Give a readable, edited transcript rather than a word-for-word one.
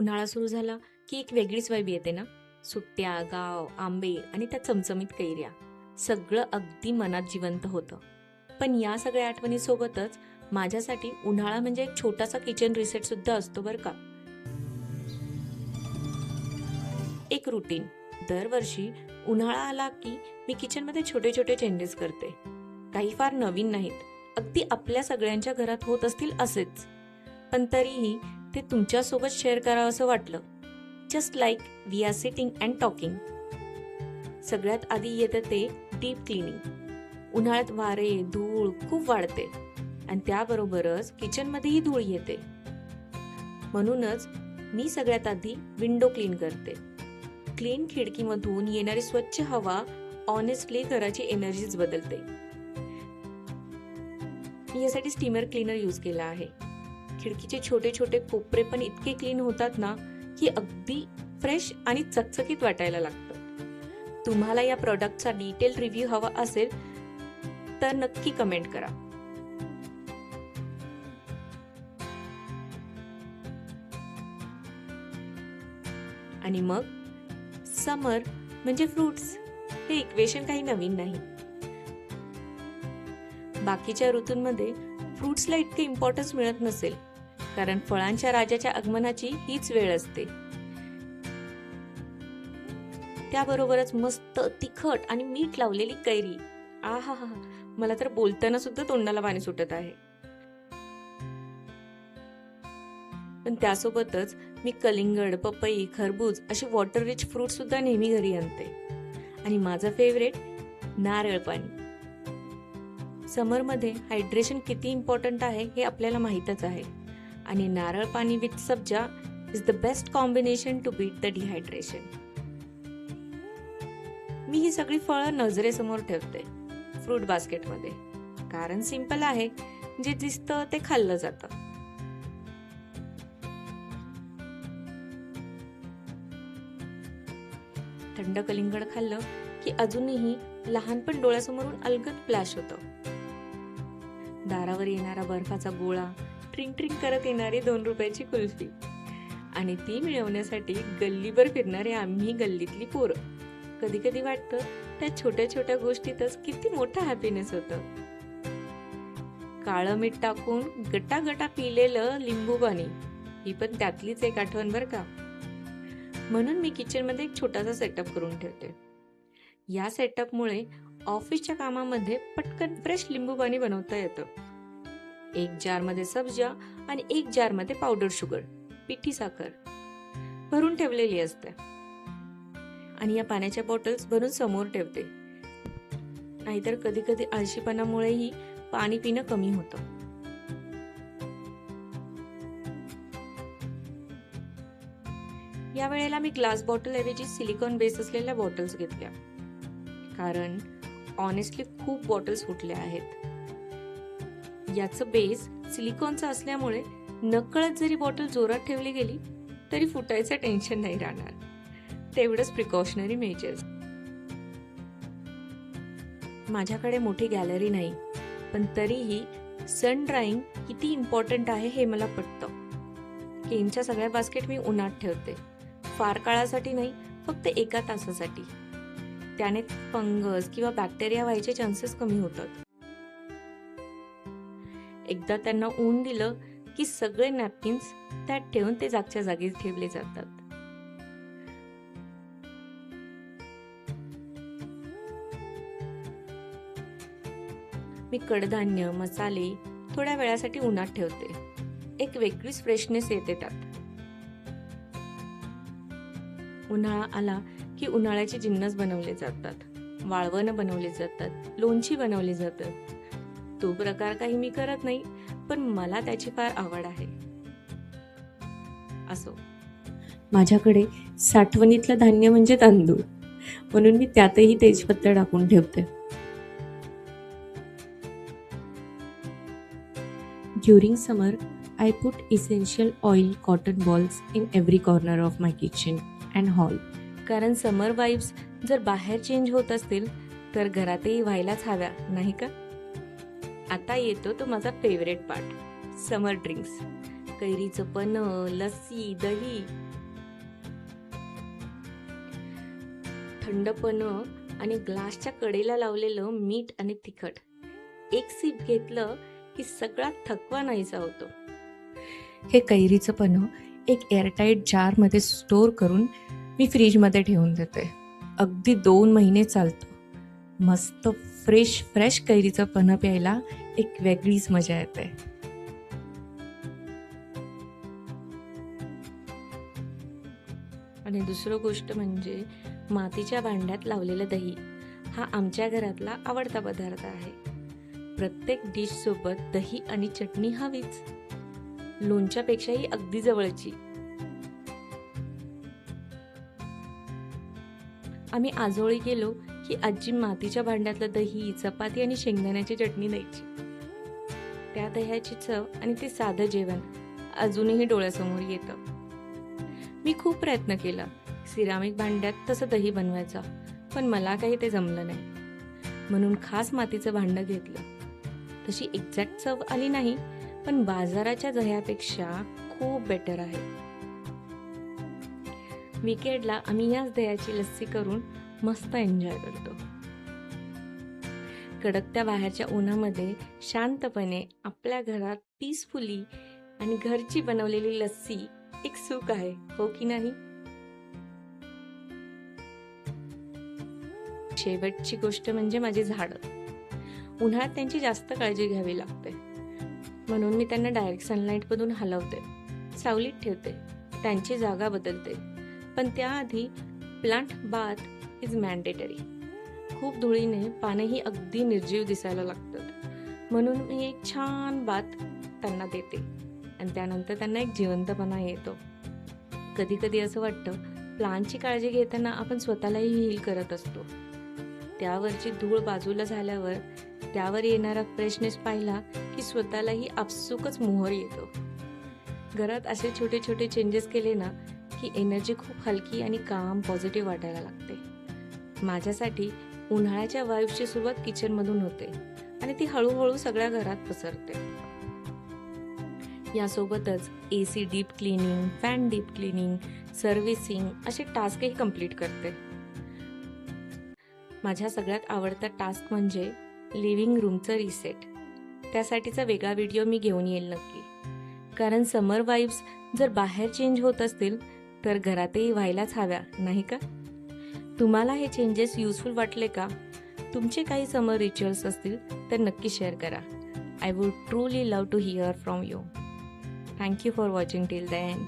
उन्हाळा सुरू झाला की एक वेगळीच वाईब येते ना. सुट्ट्या, गाव, आंबे आणि त्या चमचमीत कैऱ्या, सगळं अगदी मनात जिवंत होतं. पण या सगळ्या आठवणीसोबतच माझ्यासाठी उन्हाळा म्हणजे एक छोटासा किचन रिसेट सुद्धा असतो बरं का. एक रुटीन. दरवर्षी उन्हाळा आला की मी किचनमध्ये छोटे छोटे चेंजेस करते. काही फार नवीन नाहीत, अगदी आपल्या सगळ्यांच्या घरात होत असतील असेच. पण तरीही ते तुमच्यासोबत शेअर करावं असं वाटलं. Just like we are sitting and talking. सगळ्यात आधी येतं ते डीप क्लिनिंग. उन्हाळ्यात वारे, धूळ खूप वाढते आणि त्याबरोबरच किचनमध्येही धूळ येते. म्हणूनच मी सगळ्यात आधी विंडो क्लीन करते. क्लीन खिडकीमधून येणारी स्वच्छ हवा ऑनेस्टली घराची एनर्जीच बदलते. मी यासाठी स्टीमर क्लीनर यूज केला आहे. खिडकीचे छोटे छोटे कोपरे पण इतके क्लीन होतात ना की अगदी फ्रेश आणि चकचकीत वाटायला लागतं. तुम्हाला या प्रॉडक्टचा डिटेल रिव्ह्यू हवा असेल तर नक्की कमेंट करा. आणि मग समर म्हणजे फ्रुट्स. हे इक्वेशन काही नवीन नाही. बाकीच्या ऋतूंमध्ये फ्रुट्सला इतके इम्पॉर्टन्स मिळत नसेल, कारण फळांच्या राजाच्या आगमनाची हीच वेळ असते. त्याबरोबरच मस्त तिखट आणि मीठ लावलेली कैरी. आहा, मला तर बोलताना सुद्धा तोंडाला पाणी सुटत आहे. पण त्यासोबतच मी कलिंगड, पपई, खरबूज असे वॉटर रिच फ्रूट सुद्धा नेहमी घरी आणते. आणि माझं फेवरेट नारळ पाणी. समरमध्ये हायड्रेशन किती इम्पॉर्टंट आहे हे आपल्याला माहीतच आहे. आणि नारळ पाणी विथ सब्जा is the best combination to beat the dehydration. मी ही सगळी फळं नजरेसमोर ठेवते फ्रूट बास्केटमध्ये, कारण सिंपल आहे, जे दिसतं ते खाल्लं जातं. थंड कलिंगड खाल्लं की अजूनही लहानपण डोळ्यासमोरून अलगद फ्लॅश होतं. दारावर येणारा बर्फाचा गोळा, ट्रिंग ट्रिंग करत येणारी 2 रुपयाची कुल्फी आणि ती मिळवण्यासाठी गल्लीभर फिरणारे आम्ही गल्लीतली पोरं. कधी कधी वाटतं त्या छोट्या छोट्या गोष्टीतच किती मोठा हॅपीनेस होतं. काळं मीठ टाकून गटागटा पिलेलं लिंबू पाणी, ही पण त्यातलीच एक आठवण बरं का. म्हणून मी किचनमध्ये एक छोटासा सेटअप करून ठेवते. या सेटअपमुळे ऑफिसच्या कामामध्ये पटकन फ्रेश लिंबू पाणी बनवता येतं. एक जारमध्ये सब्जा आणि एक जारमध्ये पावडर शुगर, पिठी साखर भरून ठेवलेली असते. आणि या पाण्याच्या बॉटल्स भरून समोर ठेवते. नाहीतर कधी कधी आळशीपणामुळेही पाणी पिणं कमी होतं. या वेळेला मी ग्लास बॉटल ऐवजी सिलिकॉन बेस असलेल्या बॉटल्स घेतल्या, कारण ऑनेस्टली खूप बॉटल्स फुटल्या आहेत. याचं बेस सिलिकॉनचा असल्यामुळे नकळत जरी बॉटल जोरात ठेवली गेली तरी फुटायचं टेन्शन नाही राहणार. तेवढंच प्रिकॉशनरी मेजर्स. माझ्याकडे मोठी गॅलरी नाही, पण तरीही सन ड्राईंग किती इम्पॉर्टंट आहे हे मला पटतं. केनच्या सगळ्या बास्केट मी उन्हात ठेवते, फार काळासाठी नाही, फक्त 1 तासासाठी. त्याने फंगस किंवा बॅक्टेरिया व्हायचे चान्सेस कमी होतात. एकदा त्यांना ऊन दिलं की सगळे नॅपकिन्स त्यात ठेवून ते जागच्या जागी ठेवले जातात. मी कडधान्य, मसाले थोड्या वेळासाठी उन्हात ठेवते. एक वेगळीच फ्रेशनेस येते त्यात. उन्हाळा आला की उन्हाळ्याचे जिन्नस बनवले जातात, वाळवणं बनवले जातात, लोणची बनवली जातात. तो प्रकार काही मी करत नाही, पण मला त्याची फार आवड आहे. असो, माझ्याकडे साठवणीतलं धान्य म्हणजे तांदूळ, म्हणून मी त्यातही तेजपत्ता टाकून ठेवते. During summer I put essential oil cotton balls in every corner of my kitchen and hall. कारण समर वाइब्स जर बाहेर चेंज होत असतील तर घरातही व्हायलाच हव्या, नाही का? आता येतो तो माझा फेवरेट पार्ट, समर ड्रिंक्स. कैरीचं पन्ह, लस्सी, दही, थंड पन्ह आणि ग्लासच्या कडेला लावलेलं मीठ आणि तिखट. एक सिप घेतलं की सगळा थकवा नाहीसा होतो. हे कैरीचं पन्ह एक एअरटाईट जारमध्ये स्टोअर करून मी फ्रीजमध्ये ठेवून देते. अगदी 2 महिने चालतं. मस्त फ्रेश कैरीचं पन्ह प्यायला एक वेगळीच मजा येते. आणि दुसरं गोष्ट म्हणजे मातीच्या भांड्यात लावलेलं दही. हा आमच्या घरातला आवडता पदार्थ आहे. प्रत्येक डिश सोबत दही आणि चटणी हवीच. लोणच्यापेक्षाही अगदी जवळची. आम्ही आजोळी गेलो की आजी मातीच्या भांड्यातलं दही, चपाती आणि शेंगदाण्याची चटणी द्यायची. त्या दह्याची चव आणि ते साधं जेवण अजूनही डोळ्यासमोर येतं. मी खूप प्रयत्न केला सिरामिक भांड्यात तसं दही बनवायचा, पण मला काही ते जमलं नाही. म्हणून खास मातीचं भांडं घेतलं. तशी एक्झॅक्ट चव आली नाही, पण बाजाराच्या दह्यापेक्षा खूप बेटर आहे. वीकेंडला आम्ही याच दह्याची लस्सी करून मस्त एन्जॉय करतो. कडकत्या बाहेरच्या उन्हामध्ये शांतपणे आपल्या घरात पीसफुली आणि घरची बनवलेली लस्सी एक सुख आहे, हो की नाही? शेवटची गोष्ट म्हणजे माझी झाडं. उन्हाळ्यात त्यांची जास्त काळजी घ्यावी लागते, म्हणून मी त्यांना डायरेक्ट सनलाईट मधून हलवते, सावलीत ठेवते, त्यांची जागा बदलते. पण त्याआधी प्लांट बाथ इज मॅन्डेटरी. खूप धुळीने पानेही अगदी निर्जीव दिसायला लागतात, म्हणून मी एक छान बाथ त्यांना देते आणि त्यानंतर त्यांना एक जिवंतपणा येतो. कधी कधी असं वाटतं प्लांटची काळजी घेताना आपण स्वतःलाही हील करत असतो. त्यावरची धूळ बाजूला झाल्यावर त्यावर येणारा फ्रेशनेस पाहिला की स्वतःलाही आपसुकच मोहर येतो. घरात असे छोटे छोटे चेंजेस केले ना की एनर्जी खूप हलकी आणि काम पॉझिटिव्ह वाटायला लागते. माझ्यासाठी उन्हाळ्याच्या वाईब्सची सुरुवात किचनमधून होते आणि ती हळूहळू सगळ्या घरात पसरते. यासोबतच AC deep cleaning, fan deep cleaning, servicing असे टास्कही कंप्लीट करते. माझ्या सगळ्यात आवडता टास्क म्हणजे लिव्हिंग रूमचं रिसेट. त्यासाठीचा वेगळा व्हिडिओ मी घेऊन येईल नक्की. कारण समर वाईब्स जर बाहेर चेंज होत असतील तर घरातही व्हायलाच हव्या, नाही का? तुम्हाला हे चेंजेस युजफुल वाटले का? तुमचे काही समर रिच्युअल्स असतील तर नक्की शेअर करा. I would truly love to hear from you. Thank you for watching till the end.